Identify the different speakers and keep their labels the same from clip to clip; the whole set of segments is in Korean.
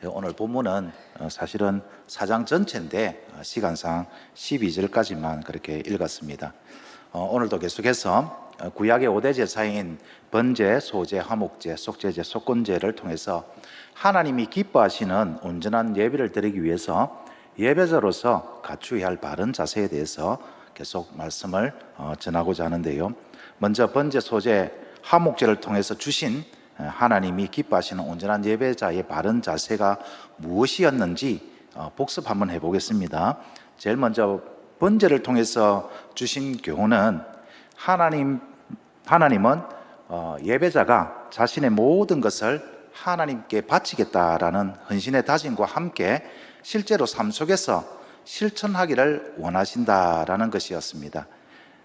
Speaker 1: 오늘 본문은 사실은 4장 전체인데 시간상 12절까지만 그렇게 읽었습니다. 오늘도 계속해서 구약의 5대 제사인 번제, 소제, 화목제, 속제제, 속건제를 통해서 하나님이 기뻐하시는 온전한 예배를 드리기 위해서 예배자로서 갖추어야 할 바른 자세에 대해서 계속 말씀을 전하고자 하는데요. 먼저 번제, 소제, 화목제를 통해서 주신 하나님이 기뻐하시는 온전한 예배자의 바른 자세가 무엇이었는지 복습 한번 해보겠습니다. 제일 먼저 번제를 통해서 주신 교훈은 하나님은 예배자가 자신의 모든 것을 하나님께 바치겠다라는 헌신의 다짐과 함께 실제로 삶 속에서 실천하기를 원하신다라는 것이었습니다.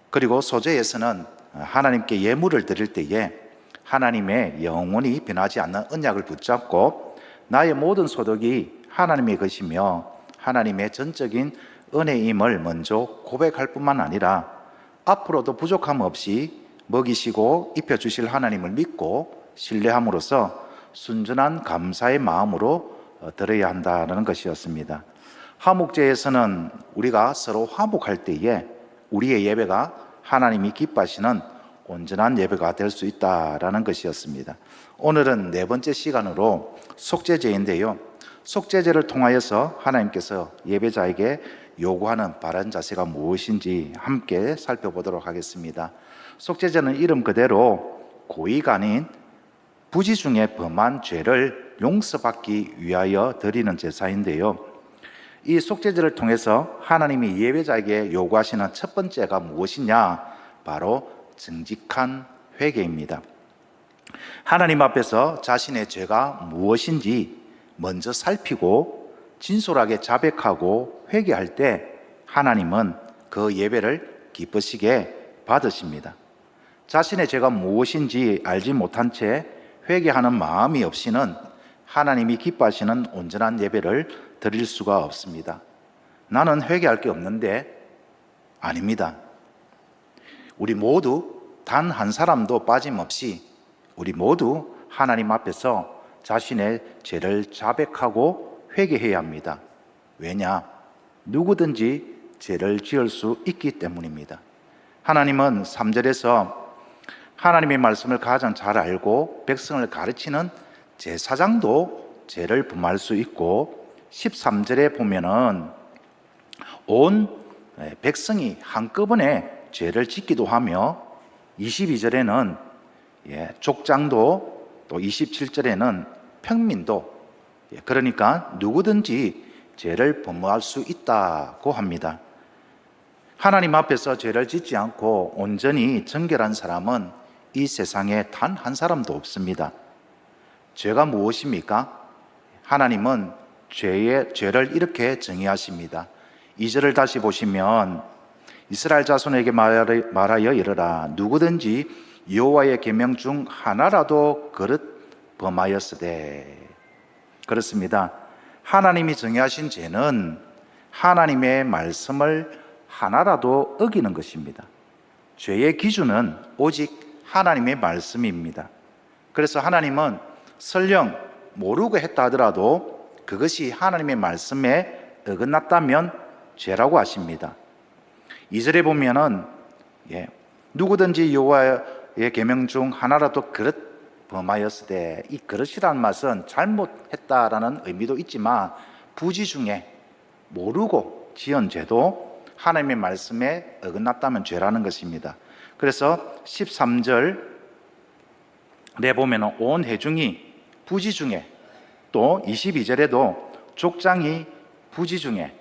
Speaker 1: 그리고 소제에서는 하나님께 예물을 드릴 때에 하나님의 영원히 변하지 않는 언약을 붙잡고 나의 모든 소득이 하나님의 것이며 하나님의 전적인 은혜임을 먼저 고백할 뿐만 아니라 앞으로도 부족함 없이 먹이시고 입혀주실 하나님을 믿고 신뢰함으로써 순전한 감사의 마음으로 드려야 한다는 것이었습니다. 화목제에서는 우리가 서로 화목할 때에 우리의 예배가 하나님이 기뻐하시는 온전한 예배가 될 수 있다라는 것이었습니다. 오늘은 네 번째 시간으로 속죄제인데요. 속죄제를 통하여서 하나님께서 예배자에게 요구하는 바른 자세가 무엇인지 함께 살펴보도록 하겠습니다. 속죄제는 이름 그대로 고의가 아닌 부지 중에 범한 죄를 용서받기 위하여 드리는 제사인데요. 이 속죄제를 통해서 하나님이 예배자에게 요구하시는 첫 번째가 무엇이냐? 바로 정직한 회개입니다. 하나님 앞에서 자신의 죄가 무엇인지 먼저 살피고 진솔하게 자백하고 회개할 때 하나님은 그 예배를 기쁘시게 받으십니다. 자신의 죄가 무엇인지 알지 못한 채 회개하는 마음이 없이는 하나님이 기뻐하시는 온전한 예배를 드릴 수가 없습니다. 나는 회개할 게 없는데 아닙니다. 우리 모두 단 한 사람도 빠짐없이 우리 모두 하나님 앞에서 자신의 죄를 자백하고 회개해야 합니다. 왜냐? 누구든지 죄를 지을 수 있기 때문입니다. 하나님은 3절에서 하나님의 말씀을 가장 잘 알고 백성을 가르치는 제사장도 죄를 범할 수 있고 13절에 보면은 온 백성이 한꺼번에 죄를 짓기도 하며 22절에는 족장도 또 27절에는 평민도 그러니까 누구든지 죄를 범할 수 있다고 합니다. 하나님 앞에서 죄를 짓지 않고 온전히 정결한 사람은 이 세상에 단 한 사람도 없습니다. 죄가 무엇입니까? 하나님은 죄를 이렇게 정의하십니다. 2절을 다시 보시면 이스라엘 자손에게 말하여 이르라. 누구든지 여호와의 계명 중 하나라도 그릇 범하였으되. 그렇습니다. 하나님이 정의하신 죄는 하나님의 말씀을 하나라도 어기는 것입니다. 죄의 기준은 오직 하나님의 말씀입니다. 그래서 하나님은 설령 모르고 했다 하더라도 그것이 하나님의 말씀에 어긋났다면 죄라고 하십니다. 2절에 보면은 누구든지 여호와의 계명 중 하나라도 그릇 범하였으되, 이 그릇이라는 말은 잘못했다라는 의미도 있지만 부지 중에 모르고 지은 죄도 하나님의 말씀에 어긋났다면 죄라는 것입니다. 그래서 13절에 보면은 온 회중이 부지 중에, 또 22절에도 족장이 부지 중에,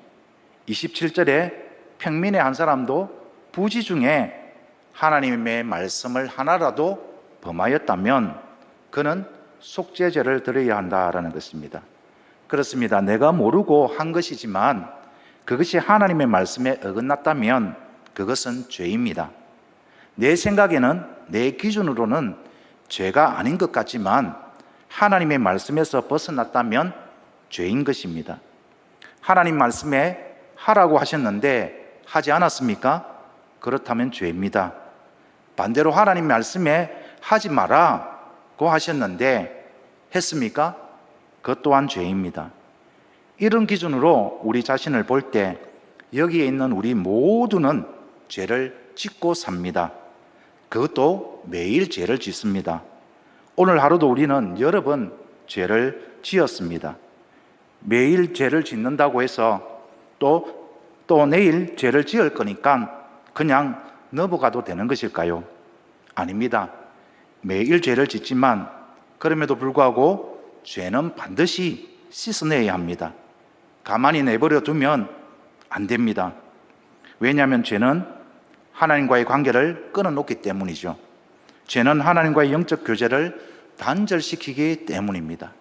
Speaker 1: 27절에 평민의 한 사람도 부지 중에 하나님의 말씀을 하나라도 범하였다면 그는 속죄제를 드려야 한다라는 것입니다. 그렇습니다. 내가 모르고 한 것이지만 그것이 하나님의 말씀에 어긋났다면 그것은 죄입니다. 내 생각에는, 내 기준으로는 죄가 아닌 것 같지만 하나님의 말씀에서 벗어났다면 죄인 것입니다. 하나님 말씀에 하라고 하셨는데 하지 않았습니까? 그렇다면 죄입니다. 반대로 하나님 말씀에 하지 마라고 하셨는데 했습니까? 그것 또한 죄입니다. 이런 기준으로 우리 자신을 볼 때 여기에 있는 우리 모두는 죄를 짓고 삽니다. 그것도 매일 죄를 짓습니다. 오늘 하루도 우리는 여러 번 죄를 지었습니다. 매일 죄를 짓는다고 해서 또 내일 죄를 지을 거니까 그냥 넘어가도 되는 것일까요? 아닙니다. 매일 죄를 짓지만 그럼에도 불구하고 죄는 반드시 씻어내야 합니다. 가만히 내버려 두면 안 됩니다. 왜냐하면 죄는 하나님과의 관계를 끊어놓기 때문이죠. 죄는 하나님과의 영적 교제를 단절시키기 때문입니다.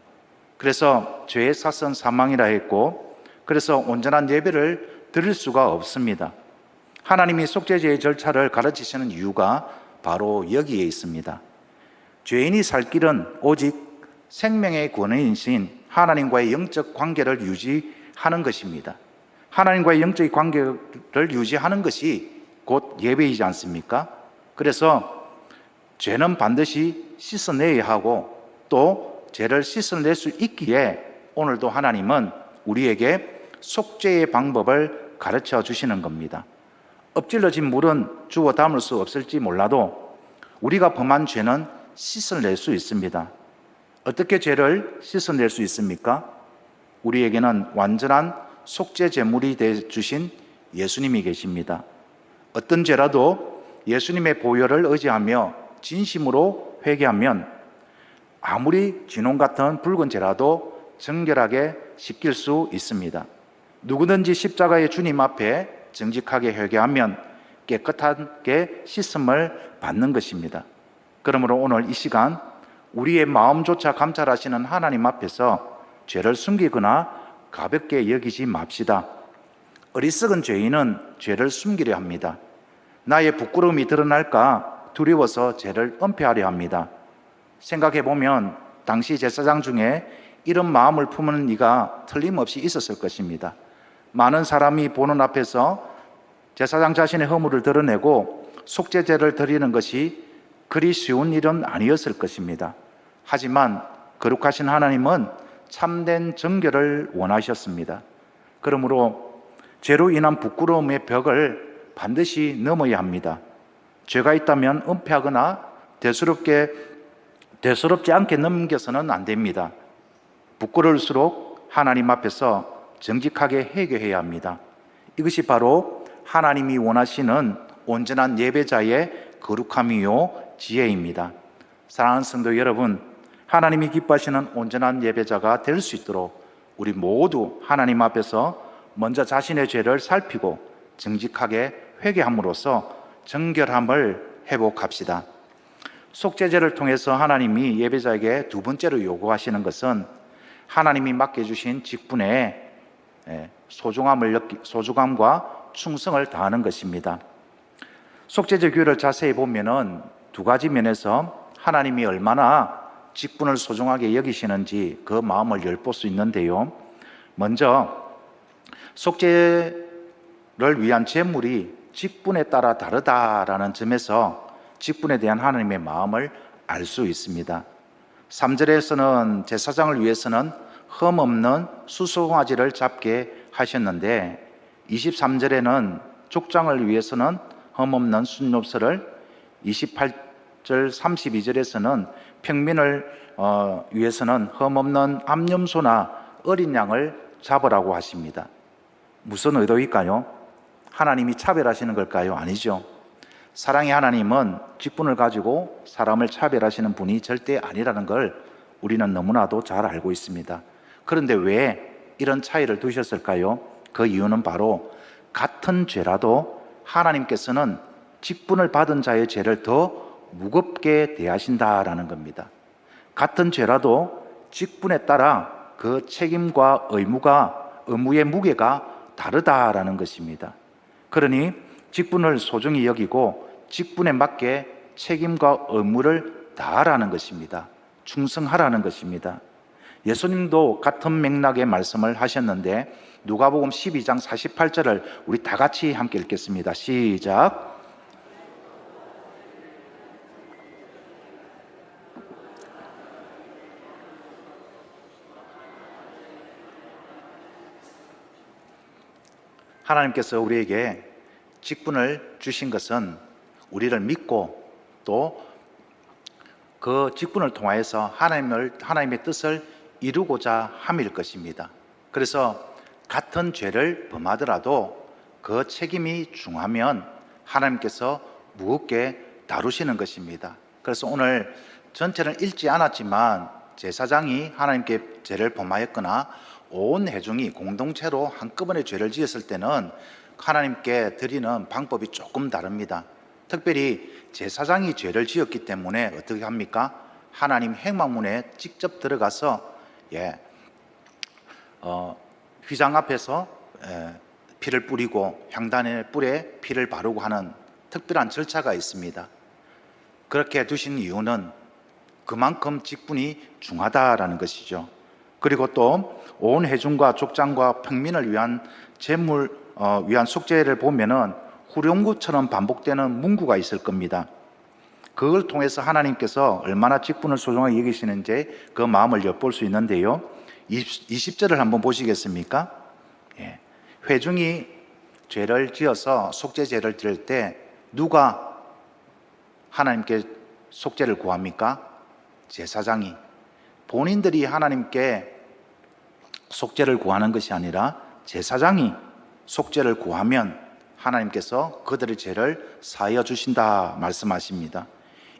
Speaker 1: 그래서 죄의 사선 사망이라 했고, 그래서 온전한 예배를 드릴 수가 없습니다. 하나님이 속죄제의 절차를 가르치시는 이유가 바로 여기에 있습니다. 죄인이 살 길은 오직 생명의 권위이신 하나님과의 영적 관계를 유지하는 것입니다. 하나님과의 영적 관계를 유지하는 것이 곧 예배이지 않습니까? 그래서 죄는 반드시 씻어내야 하고 또 죄를 씻어낼 수 있기에 오늘도 하나님은 우리에게 속죄의 방법을 가르쳐 주시는 겁니다. 엎질러진 물은 주워 담을 수 없을지 몰라도 우리가 범한 죄는 씻어낼 수 있습니다. 어떻게 죄를 씻어낼 수 있습니까? 우리에게는 완전한 속죄 제물이 되어 주신 예수님이 계십니다. 어떤 죄라도 예수님의 보혈을 의지하며 진심으로 회개하면 아무리 진홍 같은 붉은 죄라도 정결하게 씻길 수 있습니다. 누구든지 십자가의 주님 앞에 정직하게 회개하면 깨끗하게 씻음을 받는 것입니다. 그러므로 오늘 이 시간 우리의 마음조차 감찰하시는 하나님 앞에서 죄를 숨기거나 가볍게 여기지 맙시다. 어리석은 죄인은 죄를 숨기려 합니다. 나의 부끄러움이 드러날까 두려워서 죄를 은폐하려 합니다. 생각해 보면 당시 제사장 중에 이런 마음을 품은 이가 틀림없이 있었을 것입니다. 많은 사람이 보는 앞에서 제사장 자신의 허물을 드러내고 속죄제를 드리는 것이 그리 쉬운 일은 아니었을 것입니다. 하지만 거룩하신 하나님은 참된 정결을 원하셨습니다. 그러므로 죄로 인한 부끄러움의 벽을 반드시 넘어야 합니다. 죄가 있다면 은폐하거나 대수롭지 않게 넘겨서는 안 됩니다. 부끄러울수록 하나님 앞에서 정직하게 회개해야 합니다. 이것이 바로 하나님이 원하시는 온전한 예배자의 거룩함이요 지혜입니다. 사랑하는 성도 여러분, 하나님이 기뻐하시는 온전한 예배자가 될 수 있도록 우리 모두 하나님 앞에서 먼저 자신의 죄를 살피고 정직하게 회개함으로써 정결함을 회복합시다. 속죄제를 통해서 하나님이 예배자에게 두 번째로 요구하시는 것은 하나님이 맡겨주신 직분의 소중함과 충성을 다하는 것입니다. 속죄제 규율을 자세히 보면은 두 가지 면에서 하나님이 얼마나 직분을 소중하게 여기시는지 그 마음을 엿볼 수 있는데요. 먼저 속죄를 위한 제물이 직분에 따라 다르다라는 점에서 직분에 대한 하나님의 마음을 알 수 있습니다. 3절에서는 제사장을 위해서는 흠없는 수송아지를 잡게 하셨는데 23절에는 족장을 위해서는 흠없는 순rop새를, 28절 32절에서는 평민을 위해서는 흠없는 암염소나 어린 양을 잡으라고 하십니다. 무슨 의도일까요? 하나님이 차별하시는 걸까요? 아니죠. 사랑의 하나님은 직분을 가지고 사람을 차별하시는 분이 절대 아니라는 걸 우리는 너무나도 잘 알고 있습니다. 그런데 왜 이런 차이를 두셨을까요? 그 이유는 바로 같은 죄라도 하나님께서는 직분을 받은 자의 죄를 더 무겁게 대하신다라는 겁니다. 같은 죄라도 직분에 따라 그 책임과 의무의 무게가 다르다라는 것입니다. 그러니 직분을 소중히 여기고 직분에 맞게 책임과 의무를 다하라는 것입니다. 충성하라는 것입니다. 예수님도 같은 맥락의 말씀을 하셨는데 누가복음 12장 48절을 우리 다 같이 함께 읽겠습니다. 시작. 하나님께서 우리에게 직분을 주신 것은 우리를 믿고 또 그 직분을 통하여서 하나님의 뜻을 이루고자 함일 것입니다. 그래서 같은 죄를 범하더라도 그 책임이 중하면 하나님께서 무겁게 다루시는 것입니다. 그래서 오늘 전체를 읽지 않았지만 제사장이 하나님께 죄를 범하였거나 온 회중이 공동체로 한꺼번에 죄를 지었을 때는 하나님께 드리는 방법이 조금 다릅니다. 특별히 제사장이 죄를 지었기 때문에 어떻게 합니까? 하나님 행막문에 직접 들어가서 휘장 앞에서 피를 뿌리고 향단의 뿔에 피를 바르고 하는 특별한 절차가 있습니다. 그렇게 두신 이유는 그만큼 직분이 중하다라는 것이죠. 그리고 또 온 회중과 족장과 평민을 위한 위한 속죄를 보면은 후렴구처럼 반복되는 문구가 있을 겁니다. 그걸 통해서 하나님께서 얼마나 직분을 소중하게 여기시는지 그 마음을 엿볼 수 있는데요. 20절을 한번 보시겠습니까? 회중이 죄를 지어서 속죄제를 드릴 때 누가 하나님께 속죄를 구합니까? 제사장이. 본인들이 하나님께 속죄를 구하는 것이 아니라 제사장이 속죄를 구하면 하나님께서 그들의 죄를 사하여 주신다 말씀하십니다.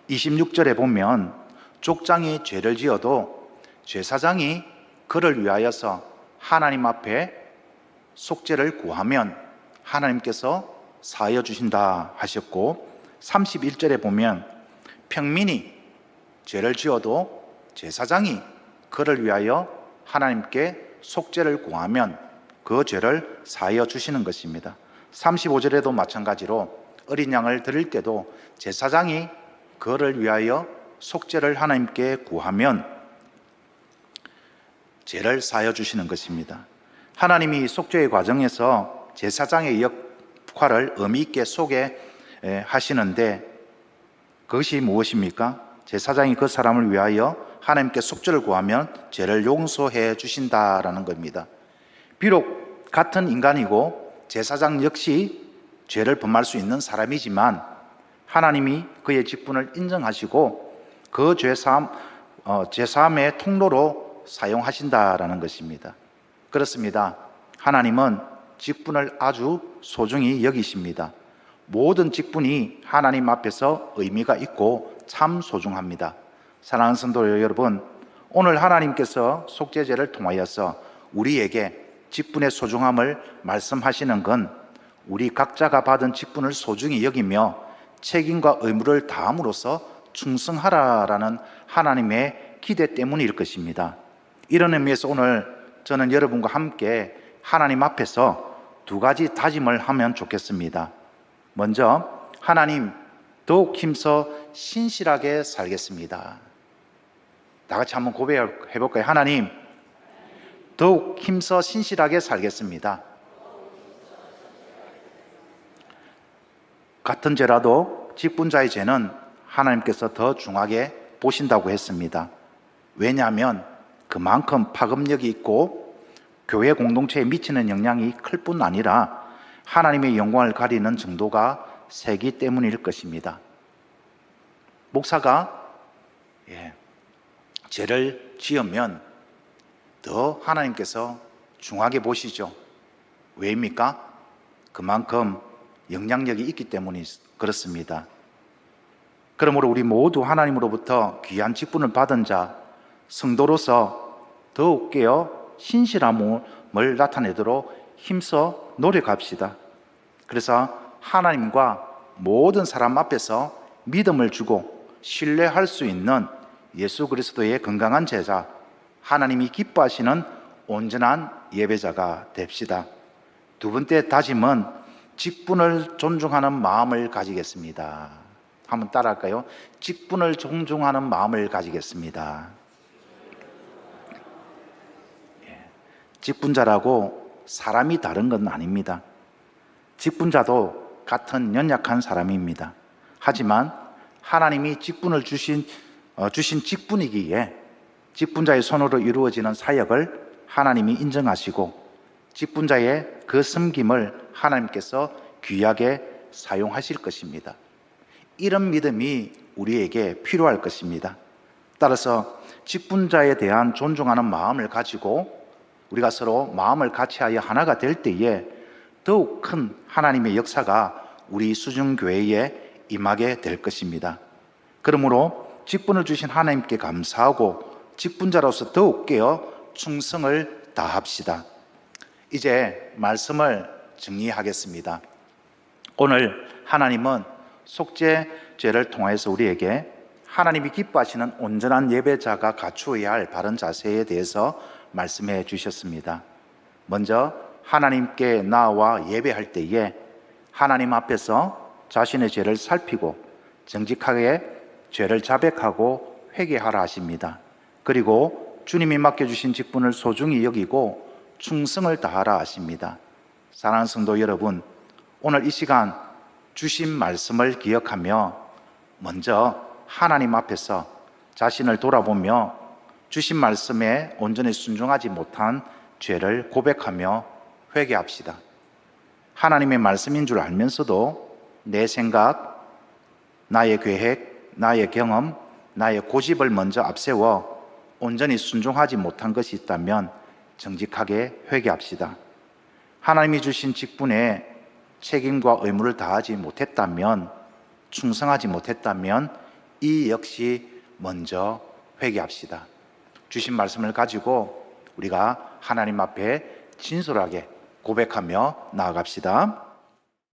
Speaker 1: 26절에 보면 족장이 죄를 지어도 제사장이 그를 위하여서 하나님 앞에 속죄를 구하면 하나님께서 사하여 주신다 하셨고, 31절에 보면 평민이 죄를 지어도 제사장이 그를 위하여 하나님께 속죄를 구하면 그 죄를 사하여 주시는 것입니다. 35절에도 마찬가지로 어린 양을 드릴 때도 제사장이 그를 위하여 속죄를 하나님께 구하면 죄를 사하여 주시는 것입니다. 하나님이 속죄의 과정에서 제사장의 역할을 의미 있게 소개하시는데 그것이 무엇입니까? 제사장이 그 사람을 위하여 하나님께 속죄를 구하면 죄를 용서해 주신다라는 겁니다. 비록 같은 인간이고 제사장 역시 죄를 범할 수 있는 사람이지만 하나님이 그의 직분을 인정하시고 그 죄사함의 통로로 사용하신다라는 것입니다. 그렇습니다. 하나님은 직분을 아주 소중히 여기십니다. 모든 직분이 하나님 앞에서 의미가 있고 참 소중합니다. 사랑하는 성도 여러분, 오늘 하나님께서 속죄제를 통하여서 우리에게 직분의 소중함을 말씀하시는 건 우리 각자가 받은 직분을 소중히 여기며 책임과 의무를 다함으로써 충성하라라는 하나님의 기대 때문일 것입니다. 이런 의미에서 오늘 저는 여러분과 함께 하나님 앞에서 두 가지 다짐을 하면 좋겠습니다. 먼저, 하나님, 더욱 힘써 신실하게 살겠습니다. 다 같이 한번 고백해 볼까요? 하나님, 더욱 힘써 신실하게 살겠습니다. 같은 죄라도 직분자의 죄는 하나님께서 더 중하게 보신다고 했습니다. 왜냐하면 그만큼 파급력이 있고 교회 공동체에 미치는 영향이 클 뿐 아니라 하나님의 영광을 가리는 정도가 세기 때문일 것입니다. 목사가 죄를 지으면 더 하나님께서 중하게 보시죠. 왜입니까? 그만큼 영향력이 있기 때문이 그렇습니다. 그러므로 우리 모두 하나님으로부터 귀한 직분을 받은 자, 성도로서 더욱 깨어 신실함을 나타내도록 힘써 노력합시다. 그래서 하나님과 모든 사람 앞에서 믿음을 주고 신뢰할 수 있는 예수 그리스도의 건강한 제자, 하나님이 기뻐하시는 온전한 예배자가 됩시다. 두 번째 다짐은 직분을 존중하는 마음을 가지겠습니다. 한번 따라할까요? 직분을 존중하는 마음을 가지겠습니다. 직분자라고 사람이 다른 건 아닙니다. 직분자도 같은 연약한 사람입니다. 하지만 하나님이 직분을 주신 직분이기에 직분자의 손으로 이루어지는 사역을 하나님이 인정하시고 직분자의 그 섬김을 하나님께서 귀하게 사용하실 것입니다. 이런 믿음이 우리에게 필요할 것입니다. 따라서 직분자에 대한 존중하는 마음을 가지고 우리가 서로 마음을 같이하여 하나가 될 때에 더욱 큰 하나님의 역사가 우리 수중교회에 임하게 될 것입니다. 그러므로 직분을 주신 하나님께 감사하고 직분자로서 더욱 깨어 충성을 다합시다. 이제 말씀을 정리하겠습니다. 오늘 하나님은 속죄죄를 통해서 우리에게 하나님이 기뻐하시는 온전한 예배자가 갖추어야 할 바른 자세에 대해서 말씀해 주셨습니다. 먼저 하나님께 나와 예배할 때에 하나님 앞에서 자신의 죄를 살피고 정직하게 죄를 자백하고 회개하라 하십니다. 그리고 주님이 맡겨주신 직분을 소중히 여기고 충성을 다하라 하십니다. 사랑하는 성도 여러분, 오늘 이 시간 주신 말씀을 기억하며 먼저 하나님 앞에서 자신을 돌아보며 주신 말씀에 온전히 순종하지 못한 죄를 고백하며 회개합시다. 하나님의 말씀인 줄 알면서도 내 생각, 나의 계획, 나의 경험, 나의 고집을 먼저 앞세워 온전히 순종하지 못한 것이 있다면 정직하게 회개합시다. 하나님이 주신 직분에 책임과 의무를 다하지 못했다면, 충성하지 못했다면 이 역시 먼저 회개합시다. 주신 말씀을 가지고 우리가 하나님 앞에 진솔하게 고백하며 나아갑시다.